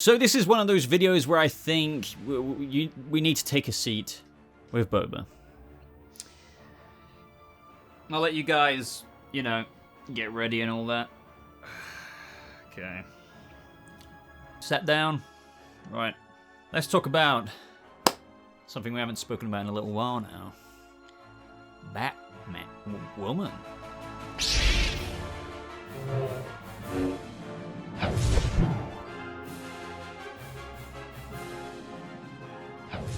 So this is one of those videos where I think we need to take a seat with Boba. I'll let you guys, get ready and all that. Okay. Sat down. Right. Let's talk about something we haven't spoken about in a little while now. Batwoman.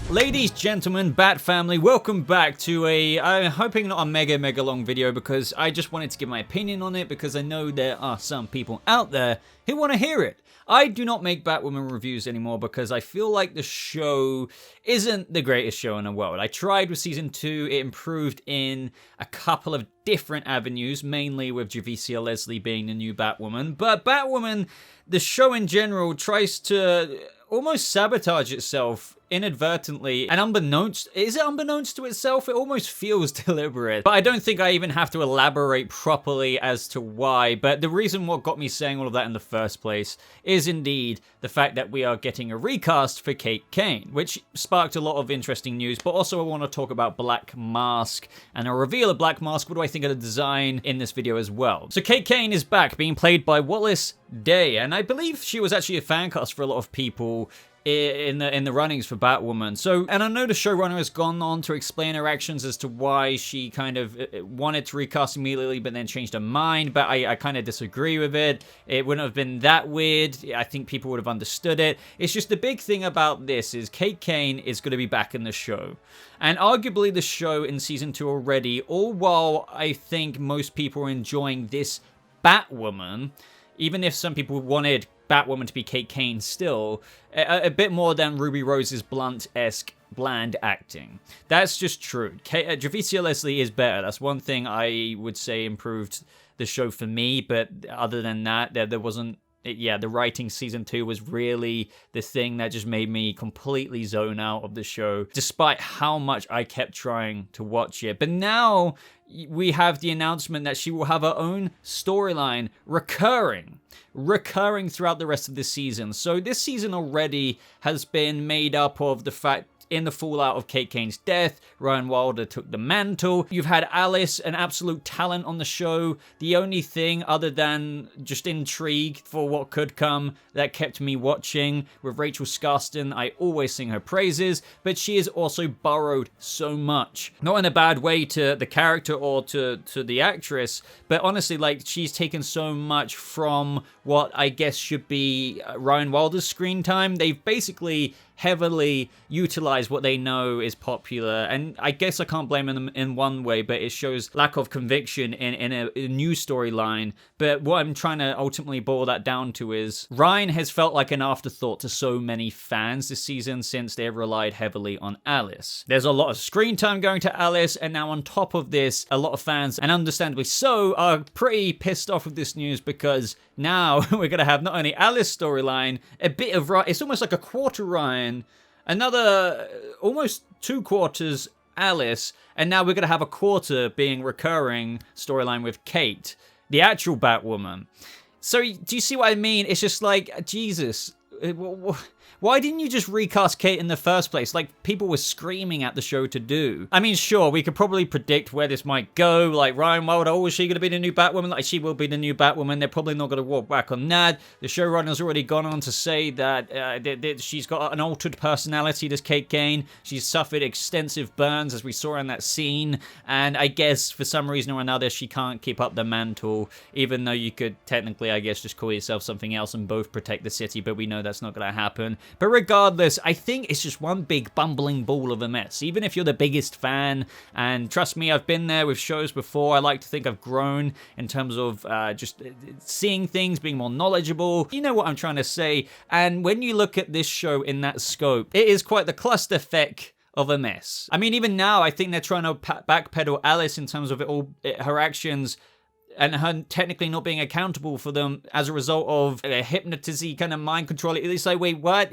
Ladies, gentlemen, Bat family, welcome back to I'm hoping not a mega long video, because I just wanted to give my opinion on it, because I know there are some people out there who want to hear it. I do not make Batwoman reviews anymore because I feel like the show isn't the greatest show in the world. I tried with season 2, it improved in a couple of different avenues, mainly with Javicia Leslie being the new Batwoman, but Batwoman, the show in general, tries to almost sabotage itself inadvertently and unbeknownst. Is it unbeknownst to itself? It almost feels deliberate, but I don't think I even have to elaborate properly as to why. But the reason what got me saying all of that in the first place is indeed the fact that we are getting a recast for Kane, which sparked a lot of interesting news. But also I want to talk about Black Mask and a reveal of Black Mask. What do I think of the design in this video as well? So Kane is back, being played by Wallis, and I believe she was actually a fan cast for a lot of people in the runnings for Batwoman. So, and I know the showrunner has gone on to explain her actions as to why she kind of wanted to recast immediately but then changed her mind, but I kind of disagree with it. It wouldn't have been that weird. I think people would have understood it. It's just the big thing about this is Kane is going to be back in the show. And arguably the show in season 2 already, all while I think most people are enjoying this Batwoman, even if some people wanted Batwoman to be Kane still, a bit more than Ruby Rose's blunt-esque bland acting. That's just true. Javicia Leslie is better. That's one thing I would say improved the show for me, but other than that, there wasn't... Yeah, the writing season 2 was really the thing that just made me completely zone out of the show, despite how much I kept trying to watch it. But now we have the announcement that she will have her own storyline recurring throughout the rest of the season. So this season already has been made up of the fact in the fallout of Kane's death, Ryan Wilder took the mantle. You've had Alice, an absolute talent on the show. The only thing other than just intrigue for what could come that kept me watching with Rachel Scarston, I always sing her praises, but she has also borrowed so much. Not in a bad way to the character or to the actress, but honestly, like, she's taken so much from what I guess should be Ryan Wilder's screen time. They've basically heavily utilize what they know is popular, and I guess I can't blame them in one way, but it shows lack of conviction in a new storyline. But what I'm trying to ultimately boil that down to is Ryan has felt like an afterthought to so many fans this season since they've relied heavily on Alice. There's a lot of screen time going to Alice, and now on top of this, a lot of fans, and understandably so, are pretty pissed off with this news, because now we're going to have not only Alice storyline, a bit of Ryan, it's almost like a quarter Ryan, another almost 2 quarters Alice, and now we're going to have a quarter being recurring storyline with Kate, the actual Batwoman. So do you see what I mean? It's just like, Jesus, why didn't you just recast Kate in the first place, like people were screaming at the show to do? I mean, sure, we could probably predict where this might go, like Ryan Wilder, oh, is she going to be the new Batwoman? Like, she will be the new Batwoman. They're probably not going to walk back on that. The showrunner's already gone on to say that she's got an altered personality, this Kane. She's suffered extensive burns, as we saw in that scene, and I guess for some reason or another, she can't keep up the mantle, even though you could technically, I guess, just call yourself something else and both protect the city, but we know that's not going to happen. But regardless, I think it's just one big bumbling ball of a mess. Even if you're the biggest fan, and trust me, I've been there with shows before, I like to think I've grown in terms of just seeing things, being more knowledgeable. You know what I'm trying to say. And when you look at this show in that scope, it is quite the clusterfuck of a mess. I mean, even now, I think they're trying to backpedal Alice in terms of her actions, and her technically not being accountable for them as a result of a hypnotism kind of mind control. It's like, wait, what?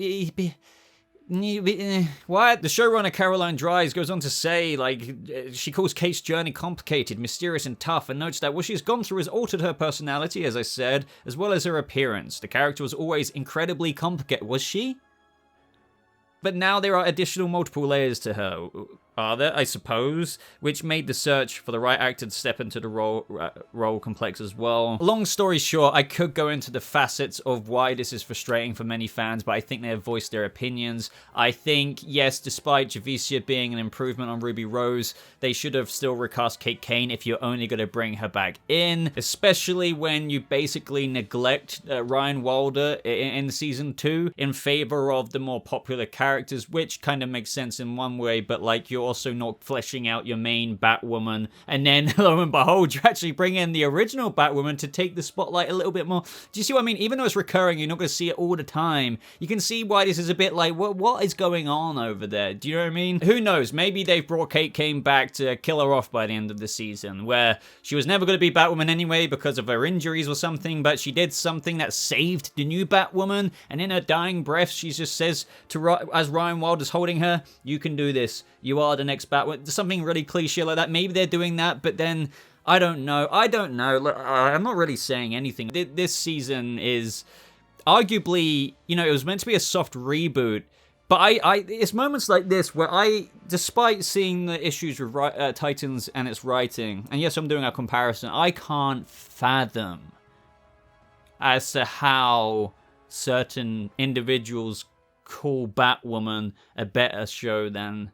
What? The showrunner Caroline Dries goes on to say, like, she calls Kate's journey complicated, mysterious, and tough, and notes that what she's gone through has altered her personality, as I said, as well as her appearance. The character was always incredibly complicated. Was she? But now there are additional multiple layers to her. Are there? I suppose, which made the search for the right actor to step into the role complex as well. Long story short, I could go into the facets of why this is frustrating for many fans, but I think they have voiced their opinions. I think, yes, despite Javicia being an improvement on Ruby Rose, they should have still recast Kate Kane if you're only going to bring her back in, especially when you basically neglect Ryan Wilder in season 2 in favor of the more popular characters, which kind of makes sense in one way, but like you're also not fleshing out your main Batwoman, and then lo and behold, you actually bring in the original Batwoman to take the spotlight a little bit more. Do you see what I mean? Even though it's recurring, you're not going to see it all the time. You can see why this is a bit like, what is going on over there? Do you know what I mean? Who knows? Maybe they've brought Kate Kane back to kill her off by the end of the season, where she was never going to be Batwoman anyway because of her injuries or something, but she did something that saved the new Batwoman, and in her dying breath, she just says to, as Ryan Wilder's holding her, you can do this. You are the next Batwoman. Something really cliche like that. Maybe they're doing that, but then I don't know. Look, I'm not really saying anything. This season is arguably, it was meant to be a soft reboot, but it's moments like this where despite seeing the issues with Titans and its writing, and yes, I'm doing a comparison, I can't fathom as to how certain individuals call Batwoman a better show than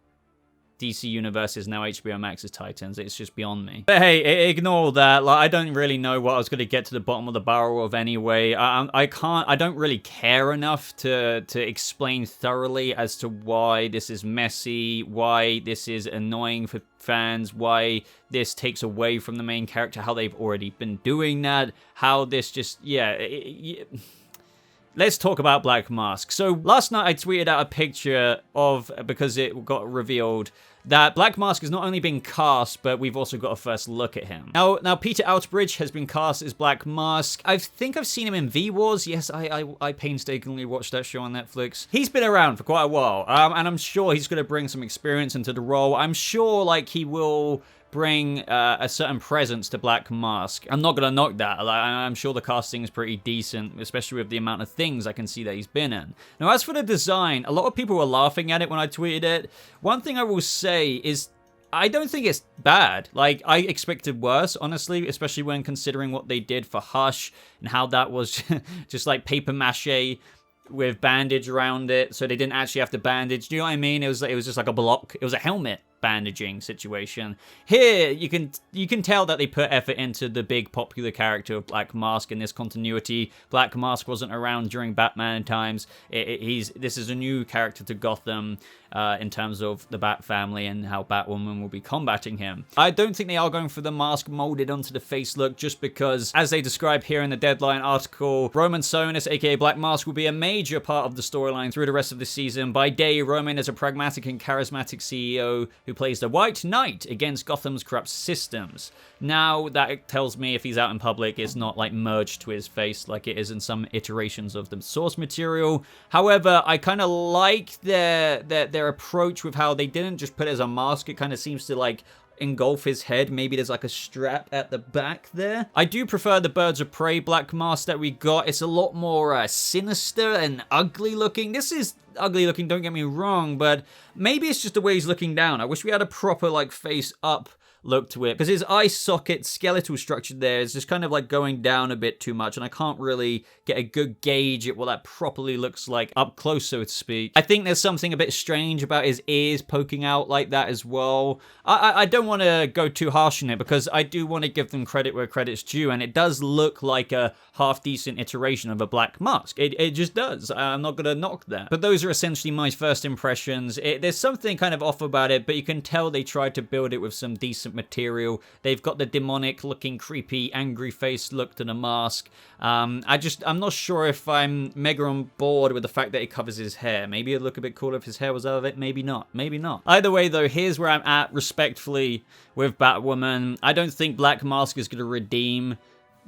DC Universe's, now HBO Max's Titans. It's just beyond me. But hey, ignore that. Like, I don't really know what I was going to get to the bottom of the barrel of anyway. I don't really care enough to explain thoroughly as to why this is messy, why this is annoying for fans, why this takes away from the main character, how they've already been doing that, how this just, Let's talk about Black Mask. So last night I tweeted out a picture of, because it got revealed, that Black Mask has not only been cast, but we've also got a first look at him. Now Peter Outerbridge has been cast as Black Mask. I think I've seen him in V-Wars. Yes, I painstakingly watched that show on Netflix. He's been around for quite a while, and I'm sure he's going to bring some experience into the role. I'm sure, like, he will bring a certain presence to Black Mask. I'm not gonna knock that. I'm sure the casting is pretty decent, especially with the amount of things I can see that he's been in. Now, as for the design, a lot of people were laughing at it when I tweeted it. One thing I will say is, I don't think it's bad. Like, I expected worse, honestly, especially when considering what they did for Hush and how that was just like paper mache with bandage around it, so they didn't actually have to bandage. Do you know what I mean? It was just like a block. It was a helmet bandaging situation. Here, you can tell that they put effort into the big popular character of Black Mask in this continuity. Black Mask wasn't around during Batman times. This is a new character to Gotham in terms of the Bat family and how Batwoman will be combating him. I don't think they are going for the mask molded onto the face look, just because, as they describe here in the Deadline article, Roman Sonis, aka Black Mask, will be a major part of the storyline through the rest of the season. By day, Roman is a pragmatic and charismatic CEO who plays the White Knight against Gotham's corrupt systems. Now, that tells me if he's out in public, it's not like merged to his face like it is in some iterations of the source material. However, I kind of like their approach with how they didn't just put it as a mask. It kind of seems to like engulf his head. Maybe there's like a strap at the back there. I do prefer the Birds of Prey Black Mask that we got. It's a lot more sinister and ugly looking. This is ugly looking, don't get me wrong, but maybe it's just the way he's looking down. I wish we had a proper like face up look to it, because his eye socket skeletal structure there is just kind of like going down a bit too much, and I can't really get a good gauge at what that properly looks like up close, so to speak. I think there's something a bit strange about his ears poking out like that as well. I don't want to go too harsh on it, because I do want to give them credit where credit's due, and it does look like a half-decent iteration of a Black Mask. It just does. I'm not going to knock that. But those are essentially my first impressions. There's something kind of off about it, but you can tell they tried to build it with some decent material. They've got the demonic looking, creepy, angry face look to the mask. I'm not sure if I'm mega on board with the fact that it covers his hair. Maybe it'd look a bit cooler if his hair was out of it. Maybe not. Maybe not. Either way, though, here's where I'm at respectfully with Batwoman. I don't think Black Mask is going to redeem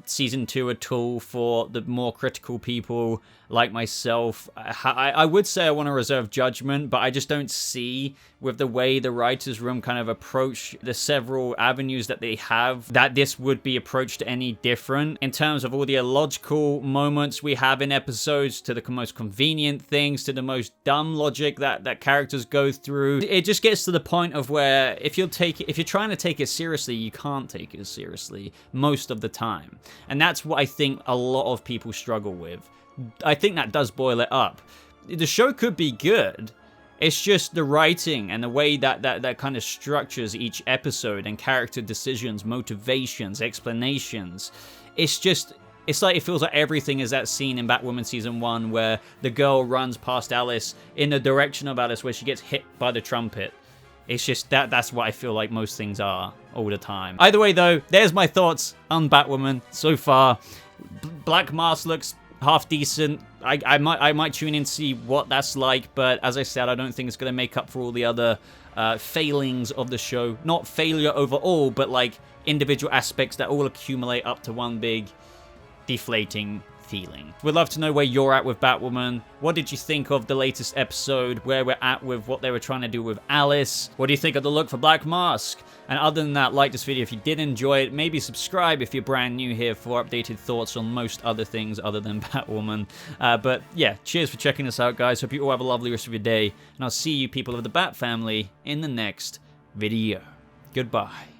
Season 2 at all for the more critical people. like myself, I would say I want to reserve judgment, but I just don't see, with the way the writers' room kind of approach the several avenues that they have, that this would be approached any different in terms of all the illogical moments we have in episodes, to the most convenient things, to the most dumb logic that characters go through. It just gets to the point of where if you're trying to take it seriously, you can't take it seriously most of the time. And that's what I think a lot of people struggle with. I think that does boil it up. The show could be good. It's just the writing and the way that kind of structures each episode, and character decisions, motivations, explanations. It's like it feels like everything is that scene in Batwoman Season 1 where the girl runs past Alice in the direction of Alice where she gets hit by the trumpet. It's just that's what I feel like most things are all the time. Either way though, there's my thoughts on Batwoman so far. Black Mask looks half decent. I might tune in to see what that's like, but as I said, I don't think it's going to make up for all the other failings of the show. Not failure overall, but like individual aspects that all accumulate up to one big deflating feeling. We'd love to know where you're at with Batwoman. What did you think of the latest episode? Where we're at with what they were trying to do with Alice? What do you think of the look for Black Mask? And other than that, like this video if you did enjoy it. Maybe subscribe if you're brand new here for updated thoughts on most other things other than Batwoman. But yeah, cheers for checking us out, guys. Hope you all have a lovely rest of your day. And I'll see you people of the Bat family in the next video. Goodbye.